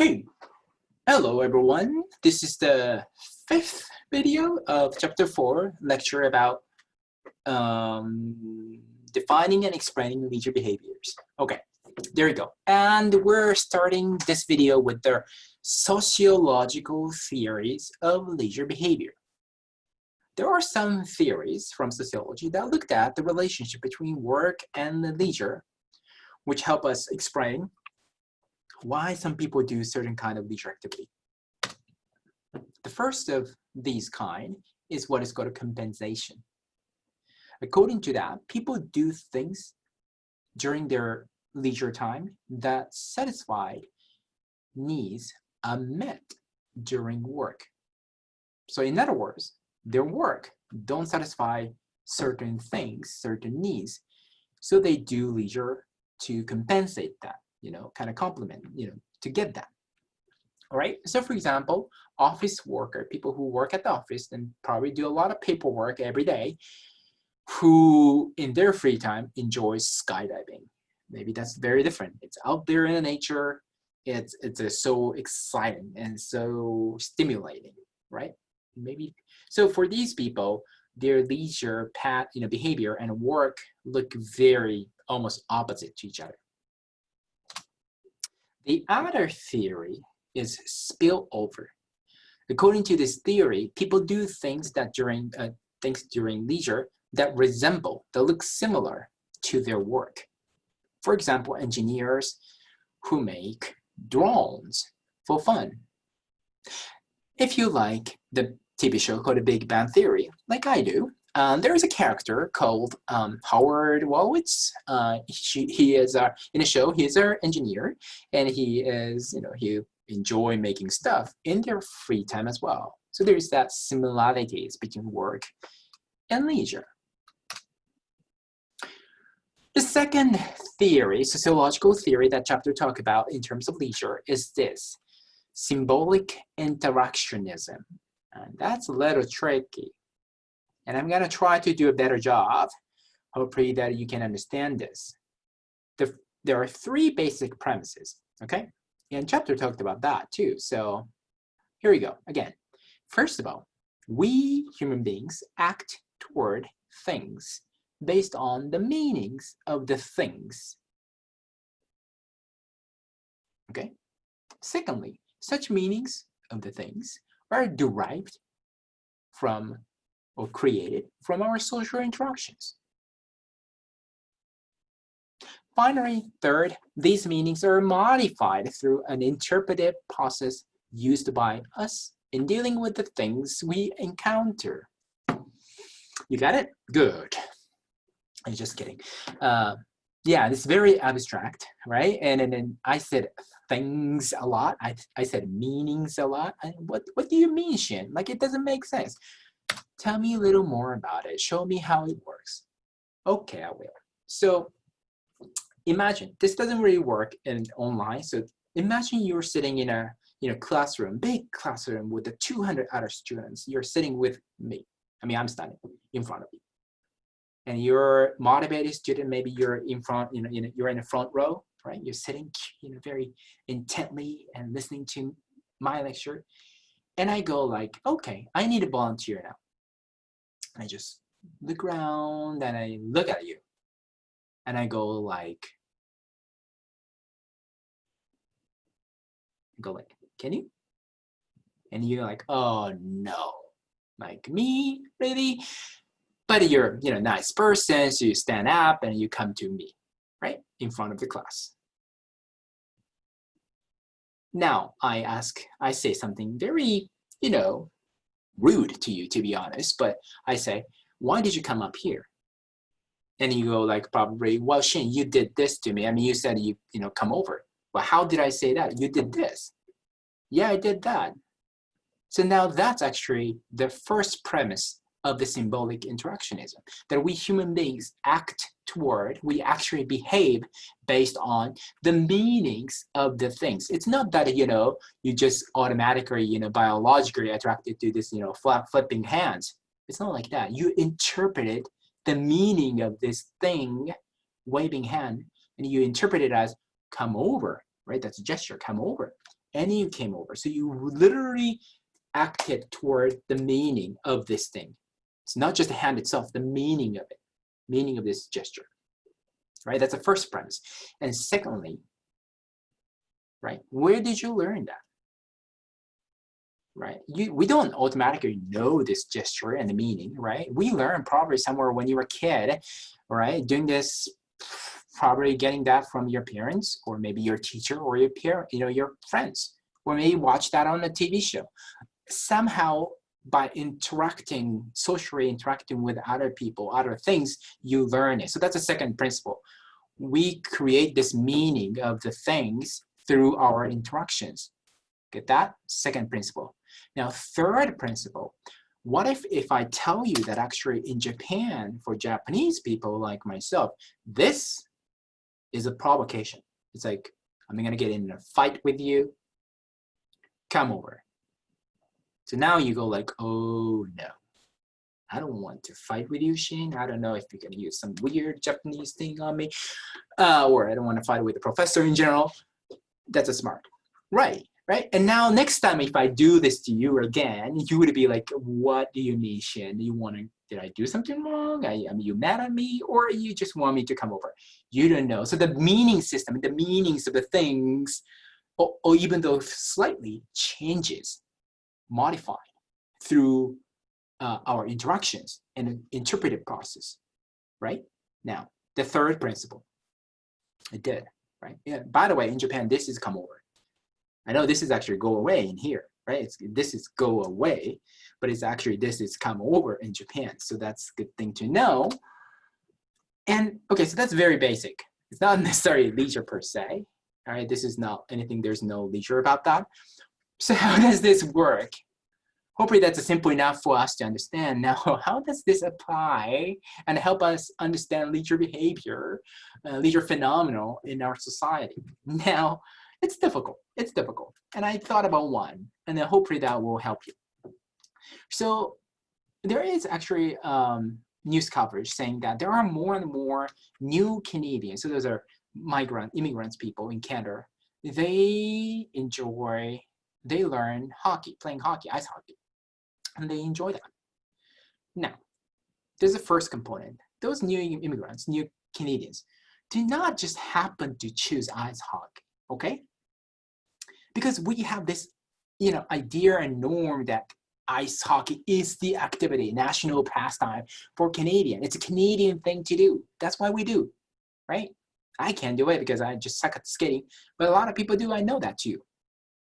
Okay, hello everyone. This is the fifth video of chapter 4, lecture about defining and explaining leisure behaviors. Okay, there you go. And we're starting this video with the sociological theories of leisure behavior. There are some theories from sociology that looked at the relationship between work and leisure, which help us explain why some people do certain kind of leisure activity. The first of these kind is what is called compensation. According to that, people do things during their leisure time that satisfied needs are met during work. So in other words, their work don't satisfy certain things, certain needs, so they do leisure to compensate that, kind of complement, to get that. All right, so for example, office worker, people who work at the office and probably do a lot of paperwork every day, who in their free time enjoys skydiving. Maybe that's very different. It's out there in the nature. It's so exciting and so stimulating, right? Maybe so for these people, their leisure behavior and work look very almost opposite to each other. The other theory is spillover. According to this theory, people do things that during leisure that look similar to their work. For example, engineers who make drones for fun. If you like the TV show called The Big Bang Theory, like I do, there is a character called Howard Wolowitz. He is in the show. He is an engineer, and he is, he enjoy making stuff in their free time as well. So there is that similarities between work and leisure. The second theory, sociological theory that chapter talk about in terms of leisure is this: symbolic interactionism. And that's a little tricky. And I'm going to try to do a better job, hopefully that you can understand this. There are three basic premises, okay? And chapter talked about that too. So here we go again. First of all, we human beings act toward things based on the meanings of the things. Okay? Secondly, such meanings of the things are derived from or created from our social interactions. Finally, third, these meanings are modified through an interpretive process used by us in dealing with the things we encounter. You got it? Good. I'm just kidding. Yeah, it's very abstract, right? And then I said things a lot. I said meanings a lot. What do you mean, Shin? Like, it doesn't make sense. Tell me a little more about it. Show me how it works. Okay, I will. So imagine, this doesn't really work online. So imagine you're sitting in a classroom, big classroom with the 200 other students. You're sitting with me. I'm standing in front of you. And you're a motivated student, maybe you're in front, you're in the front row, right? You're sitting, very intently and listening to my lecture. And I go like, okay, I need a volunteer now. And I just look around and I look at you. And I go like, can you? And you're like, oh no, like me, really? But you're a nice person, so you stand up and you come to me, right? In front of the class. Now I say something very, rude to you, to be honest, but I say, why did you come up here? And you go like, probably, well, Shin, you did this to me. You said you come over. Well, how did I say that? You did this. Yeah, I did that. So now that's actually the first premise of the symbolic interactionism, that we human beings we actually behave based on the meanings of the things. It's not that, you just automatically, biologically attracted to this, flipping hands. It's not like that. You interpreted the meaning of this thing, waving hand, and you interpret it as come over, right? That's a gesture, come over. and you came over. So you literally acted toward the meaning of this thing. It's not just the hand itself, the meaning of it, meaning of this gesture, right? That's the first premise. And secondly, right, where did you learn that? Right, we don't automatically know this gesture and the meaning, right? We learn probably somewhere when you were a kid, right? Doing this, probably getting that from your parents, or maybe your teacher, or your parent, your friends, or maybe watch that on a TV show. Somehow, by socially interacting with other people, other things, you learn it. So that's the second principle. We create this meaning of the things through our interactions. Get that? Second principle. Now, third principle, what if I tell you that actually in Japan, for Japanese people like myself, this is a provocation. It's like, I'm gonna get in a fight with you, come over. So now you go like, oh no, I don't want to fight with you, Shin. I don't know if you're gonna use some weird Japanese thing on me, or I don't want to fight with the professor in general. That's a smart, right? Right? And now next time if I do this to you again, you would be like, what do you mean, Shin? Did I do something wrong? Are you mad at me? Or you just want me to come over? You don't know. So the meaning system, the meanings of the things, or even though slightly changes, modified through our interactions and an interpretive process, right? Now, the third principle, it did, right? Yeah, by the way, in Japan, this is come over. I know this is actually go away in here, right? This is go away, but it's actually this is come over in Japan. So that's a good thing to know. And okay, so that's very basic. It's not necessarily leisure per se. All right, this is not anything, there's no leisure about that. So how does this work? Hopefully that's simple enough for us to understand. Now, how does this apply and help us understand leisure behavior, leisure phenomenon in our society? Now, it's difficult. It's difficult. And I thought about one, and then hopefully that will help you. So there is actually news coverage saying that there are more and more new Canadians. So those are immigrants people in Canada. They learn hockey, playing hockey, ice hockey, and they enjoy that. Now, there's the first component. Those new immigrants, new Canadians, do not just happen to choose ice hockey, okay? Because we have this, idea and norm that ice hockey is the activity, national pastime for Canadian. It's a Canadian thing to do. That's why we do, right? I can't do it because I just suck at skating, but a lot of people do. I know that too.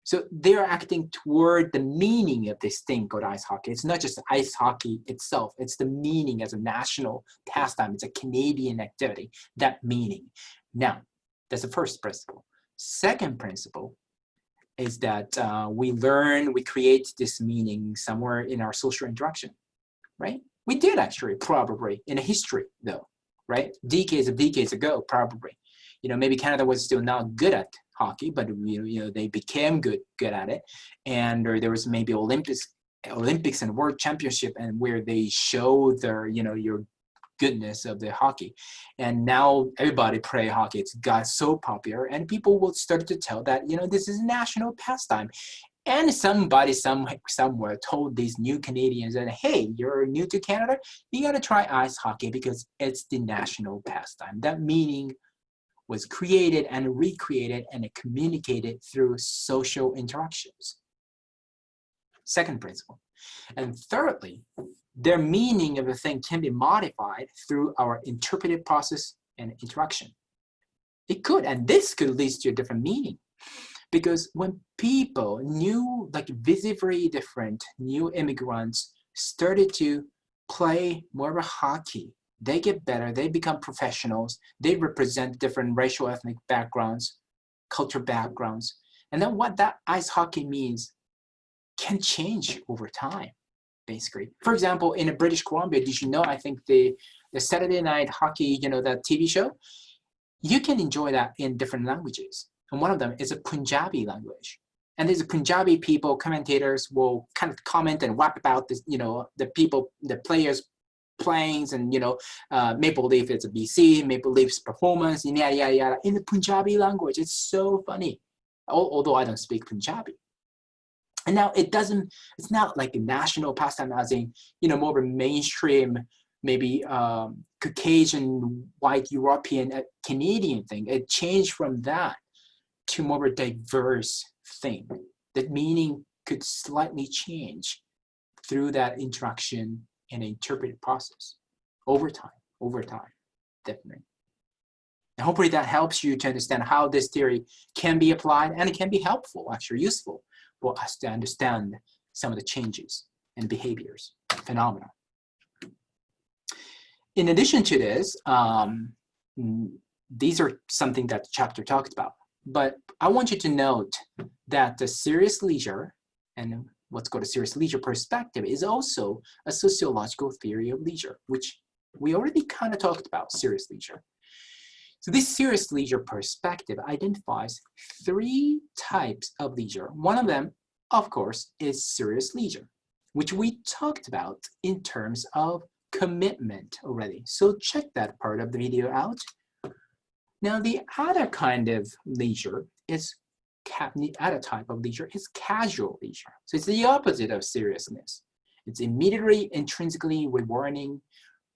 So they're acting toward the meaning of this thing called ice hockey. It's not just ice hockey itself. It's the meaning as a national pastime. It's a Canadian activity, that meaning. Now, that's the first principle. Second principle is that we create this meaning somewhere in our social interaction, right? We did actually probably in a history though, right? Decades ago, probably. Maybe Canada was still not good at hockey, but they became good at it. And there was maybe Olympics and World Championship, and where they show their, your goodness of the hockey. And now everybody play hockey. It's got so popular, and people will start to tell that, this is a national pastime. And somebody somewhere told these new Canadians that, hey, you're new to Canada, you got to try ice hockey because it's the national pastime. That meaning was created and recreated and communicated through social interactions. Second principle. And thirdly, their meaning of a thing can be modified through our interpretive process and interaction. It could, and this could lead to a different meaning. Because when people, visibly different new immigrants started to play more of a hockey, they get better, they become professionals, they represent different racial, ethnic backgrounds, culture backgrounds. And then what that ice hockey means can change over time, basically. For example, in British Columbia, did you know, I think the Saturday Night Hockey, that TV show, you can enjoy that in different languages. And one of them is a Punjabi language. And there's Punjabi people, commentators will kind of comment and rap about this, the players playing, and Maple Leaf, it's a BC, Maple Leaf's performance, and yada, yada, yada, in the Punjabi language. It's so funny. although I don't speak Punjabi. And now it's not like a national pastime as in, more of a mainstream, maybe Caucasian, white European, Canadian thing. It changed from that to more of a diverse thing. The meaning could slightly change through that interaction and interpretive process over time, definitely. And hopefully that helps you to understand how this theory can be applied, and it can be helpful, actually useful for us to understand some of the changes and behaviors, phenomena. In addition to this, these are something that the chapter talked about, but I want you to note that the serious leisure and what's called a serious leisure perspective is also a sociological theory of leisure, which we already kind of talked about, serious leisure. So this serious leisure perspective identifies 3 types of leisure. One of them, of course, is serious leisure, which we talked about in terms of commitment already. So check that part of the video out. Now the other kind of leisure is the other type of leisure is casual leisure. So it's the opposite of seriousness. It's immediately intrinsically rewarding.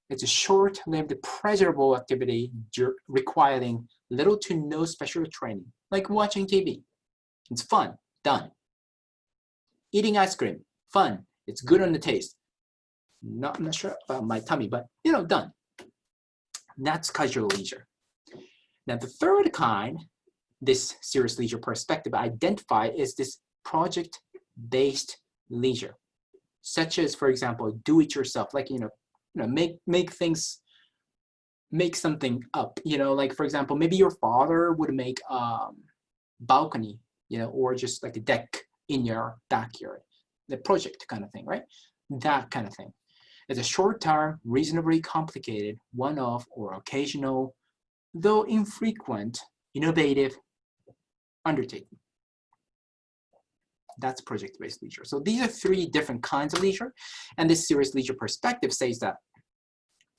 It's a short-lived, pleasurable activity requiring little to no special training, like watching TV. It's fun, done. Eating ice cream, fun. It's good on the taste. I'm not sure about my tummy, but done. That's casual leisure. Now the third kind, this serious leisure perspective identify is this project-based leisure, such as, for example, do-it-yourself, like make something up. Like for example, maybe your father would make balcony, or just like a deck in your backyard, the project kind of thing, right? That kind of thing. It's a short-term, reasonably complicated, one-off or occasional, though infrequent, innovative undertaking. That's project-based leisure. So these are 3 different kinds of leisure, and this serious leisure perspective says that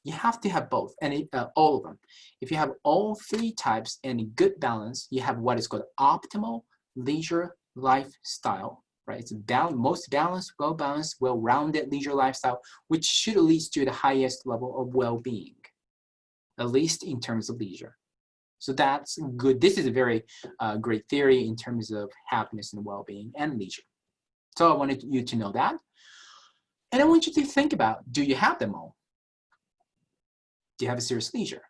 you have to have both, and all of them. If you have all 3 types in a good balance, you have what is called optimal leisure lifestyle, right? It's most balanced, well-balanced, well-rounded leisure lifestyle, which should lead to the highest level of well-being, at least in terms of leisure. So that's good. This is a very great theory in terms of happiness and well-being and leisure. So I wanted you to know that. And I want you to think about, do you have them all? Do you have a serious leisure?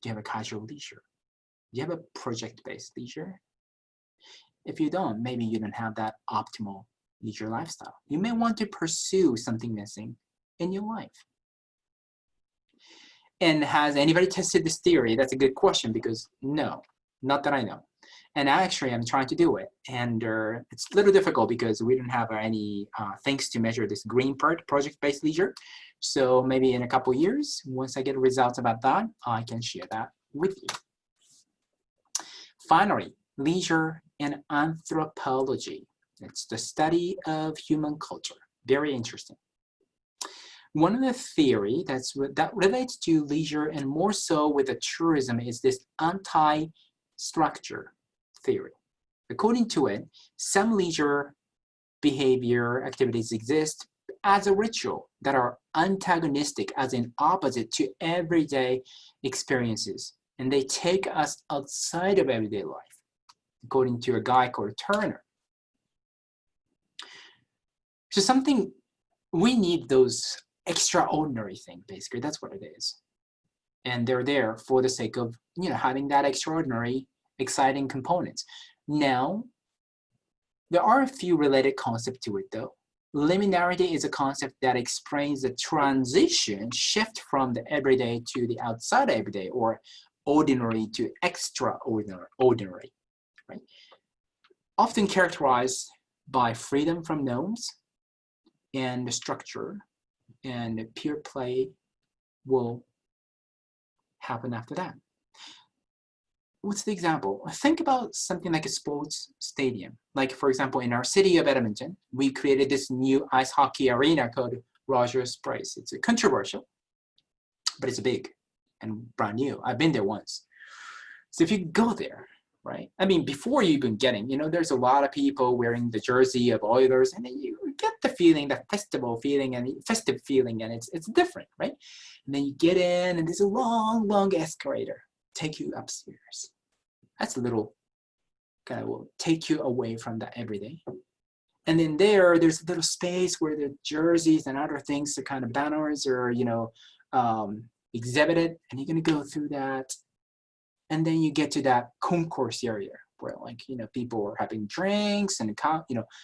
Do you have a casual leisure? Do you have a project-based leisure? If you don't, maybe you don't have that optimal leisure lifestyle. You may want to pursue something missing in your life. And has anybody tested this theory? That's a good question, because no, not that I know. And actually, I'm trying to do it. And it's a little difficult because we don't have any things to measure this green part, project-based leisure. So maybe in a couple of years, once I get results about that, I can share that with you. Finally, leisure and anthropology. It's the study of human culture. Very interesting. One of the theory that relates to leisure, and more so with the tourism, is this anti-structure theory. According to it, some leisure behavior activities exist as a ritual that are antagonistic, as in opposite to everyday experiences, and they take us outside of everyday life, according to a guy called Turner. So something, we need those extraordinary thing, basically. That's what it is. And they're there for the sake of, having that extraordinary, exciting components. Now, there are a few related concepts to it, though. Liminarity is a concept that explains the transition, shift from the everyday to the outside everyday, or ordinary to extraordinary, right? Often characterized by freedom from norms and structure, and peer play will happen after that. What's the example? Think about something like a sports stadium. Like, for example, in our city of Edmonton, we created this new ice hockey arena called Rogers Place. It's controversial, but it's big and brand new. I've been there once. So if you go there, right? I mean, before you even getting, there's a lot of people wearing the jersey of Oilers, and then you get the feeling, that festival feeling and festive feeling, and it's different, right? And then you get in, and there's a long escalator take you upstairs. That's a little kind of will take you away from that everyday. And then there's a little space where the jerseys and other things, the kind of banners are, exhibited, and you're gonna go through that. And then you get to that concourse area where, like, people are having drinks and,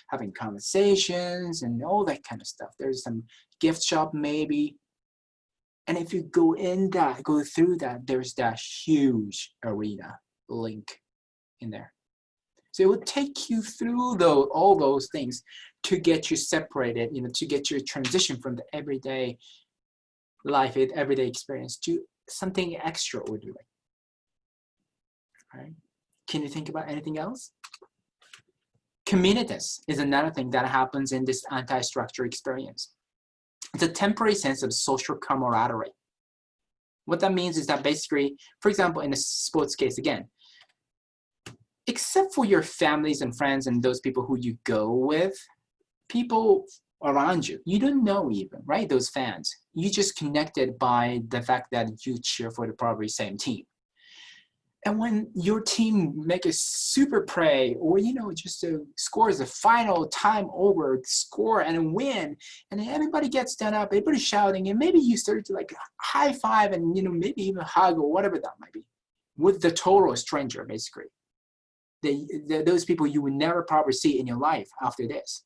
having conversations and all that kind of stuff. There's some gift shop maybe. And if you go through that, there's that huge arena link in there. So it will take you through all those things to get you separated, to get you transition from the everyday life, everyday experience to something extraordinary. Right? Can you think about anything else? Communitas is another thing that happens in this anti-structure experience. It's a temporary sense of social camaraderie. What that means is that basically, for example, in a sports case again, except for your families and friends and those people who you go with, people around you, you don't know even, right? Those fans, you just connected by the fact that you cheer for the probably same team. And when your team make a super play, or just scores a final time over score and win, and then everybody gets stand up, everybody shouting, and maybe you start to like high five and maybe even hug or whatever that might be, with the total stranger basically. Those people you would never probably see in your life after this.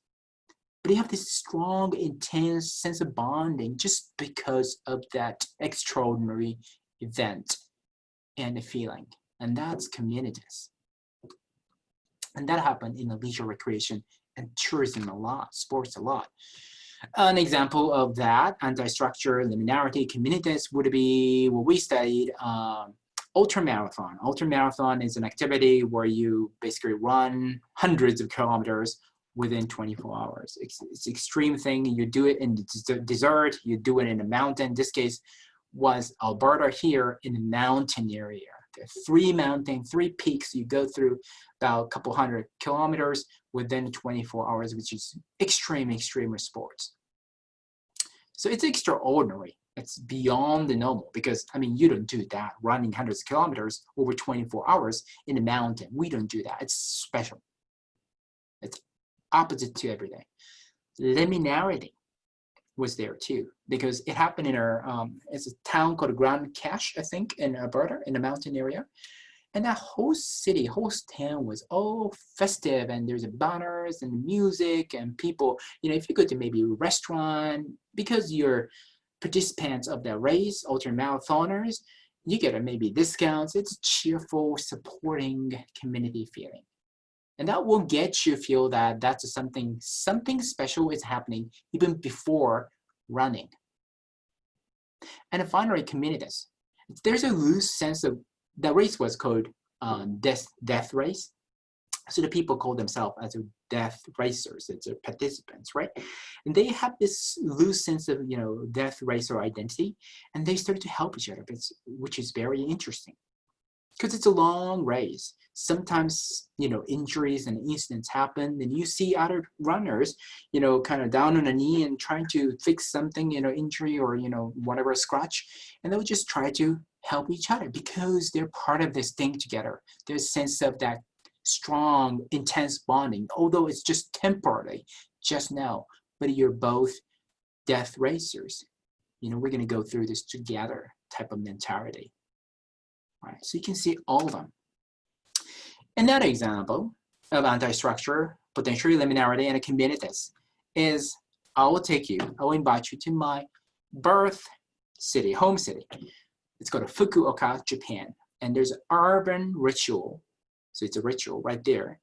But you have this strong, intense sense of bonding just because of that extraordinary event and the feeling. And that's communities. And that happened in the leisure recreation and tourism a lot, sports a lot. An example of that, anti-structure, liminarity, communities would be what we studied, ultramarathon. Ultramarathon is an activity where you basically run hundreds of kilometers within 24 hours. It's an extreme thing. You do it in the desert, you do it in a mountain. This case was Alberta here in the mountain area. There are three peaks you go through, about a couple hundred kilometers within 24 hours, which is extreme sports. So it's extraordinary. It's beyond the normal because, you don't do that, running hundreds of kilometers over 24 hours in the mountain. We don't do that. It's special. It's opposite to every day. Liminarity was there too, because it happened in it's a town called Grand Cache, I think, in Alberta, in the mountain area. And that whole town was all festive, and there's banners and music and people, if you go to maybe a restaurant, because you're participants of the race, ultramarathoners, you get maybe discounts. It's cheerful, supporting community feeling. And that will get you feel that that's something special is happening even before running. And finally, communities. There's a loose sense of, the race was called death race. So the people call themselves as death racers, it's participants, right? And they have this loose sense of, death racer identity, and they start to help each other, which is very interesting. Because it's a long race. Sometimes, injuries and incidents happen, and you see other runners, kind of down on a knee and trying to fix something, injury or, whatever, scratch. And they'll just try to help each other because they're part of this thing together. There's a sense of that strong, intense bonding, although it's just temporarily, just now, but you're both death racers. We're going to go through this together type of mentality. All right, so you can see all of them. Another example of anti-structure, potential liminarity, and communities is I will invite you to my birth city, home city. It's called Fukuoka, Japan. And there's an urban ritual. So it's a ritual right there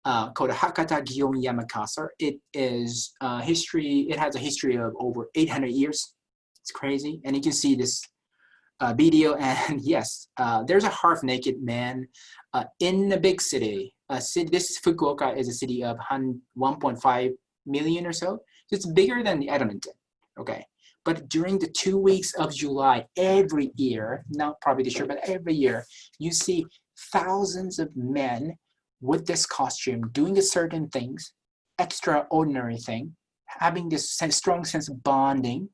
called Hakata Gion Yamakasa. It is history. It has a history of over 800 years. It's crazy. And you can see this video, and yes, there's a half-naked man in a big city. This Fukuoka is a city of 1.5 million or so. So it's bigger than the Edmonton, okay? But during the 2 weeks of July, every year, not probably this year, but every year, you see thousands of men with this costume doing a certain things, extraordinary thing, having this strong sense of bonding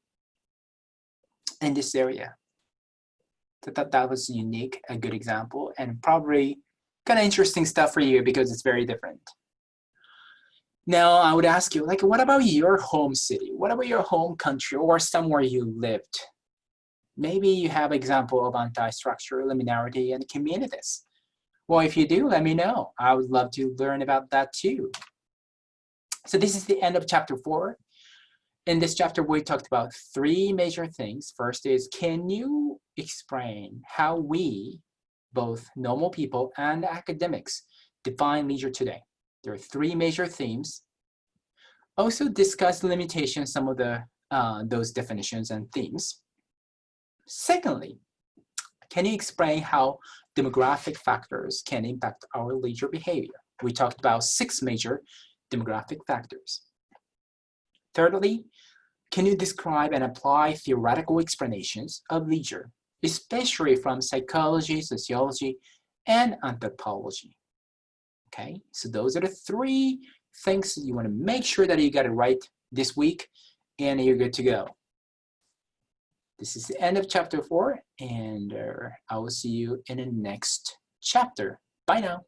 in this area. So that was unique, a good example, and probably kind of interesting stuff for you because it's very different. Now, I would ask you, like, what about your home city? What about your home country or somewhere you lived? Maybe you have example of anti-structural liminarity and communities. Well, if you do, let me know. I would love to learn about that too. So this is the end of chapter 4. In this chapter, we talked about 3 major things. First is, can you explain how we, both normal people and academics, define leisure today? There are 3 major themes. Also discuss the limitations, some of the those definitions and themes. Secondly, can you explain how demographic factors can impact our leisure behavior? We talked about 6 major demographic factors. Thirdly, can you describe and apply theoretical explanations of leisure, especially from psychology, sociology, and anthropology? Okay, so those are the 3 things you want to make sure that you got it right this week, and you're good to go. This is the end of chapter 4, and I will see you in the next chapter. Bye now.